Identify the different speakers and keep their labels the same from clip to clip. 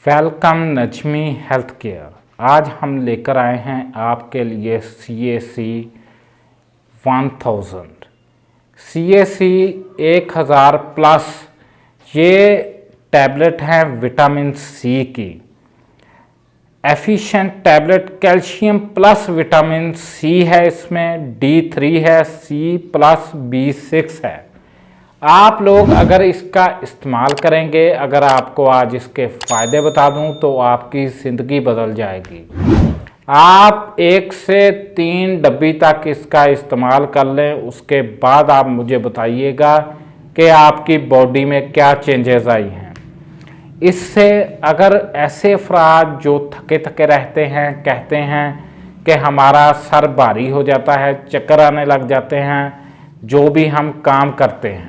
Speaker 1: Welcome Najmi health care. आज हम लेकर आए हैं आपके लिए CAC 1000 CAC 1000 प्लस। ये टैबलेट हैं विटामिन सी की efficient tablet. Calcium plus vitamin C है, इसमें D3 है, C प्लस B6 है। आप लोग अगर इसका इस्तेमाल करेंगे, अगर आपको आज इसके फ़ायदे बता दूं तो आपकी ज़िंदगी बदल जाएगी। आप 1 से 3 डब्बी तक इसका इस्तेमाल कर लें, उसके बाद आप मुझे बताइएगा कि आपकी बॉडी में क्या चेंजेस आई हैं। इससे अगर ऐसे अफराद जो थके थके रहते हैं, कहते हैं कि हमारा सर भारी हो जाता है, चक्कर आने लग जाते हैं, जो भी हम काम करते हैं,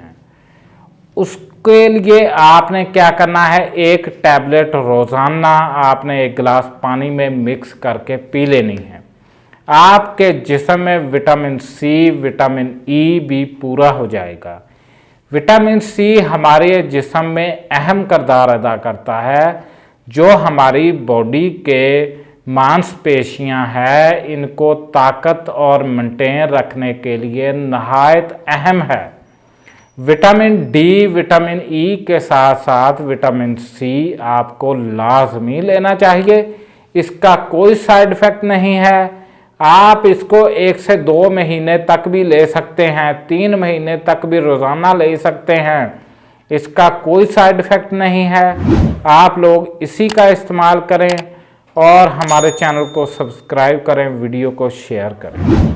Speaker 1: उसके लिए आपने क्या करना है, एक टैबलेट रोज़ाना आपने 1 गिलास पानी में मिक्स करके पी लेनी है। आपके जिस्म में विटामिन सी, विटामिन ई भी पूरा हो जाएगा। विटामिन सी हमारे जिस्म में अहम किरदार अदा करता है। जो हमारी बॉडी के मांसपेशियां हैं, इनको ताकत और मेंटेन रखने के लिए नहायत अहम है। विटामिन डी, विटामिन ई के साथ साथ विटामिन सी आपको लाजमी लेना चाहिए। इसका कोई साइड इफ़ेक्ट नहीं है। आप इसको 1 से 2 महीने तक भी ले सकते हैं, 3 महीने तक भी रोज़ाना ले सकते हैं। इसका कोई साइड इफ़ेक्ट नहीं है। आप लोग इसी का इस्तेमाल करें और हमारे चैनल को सब्सक्राइब करें, वीडियो को शेयर करें।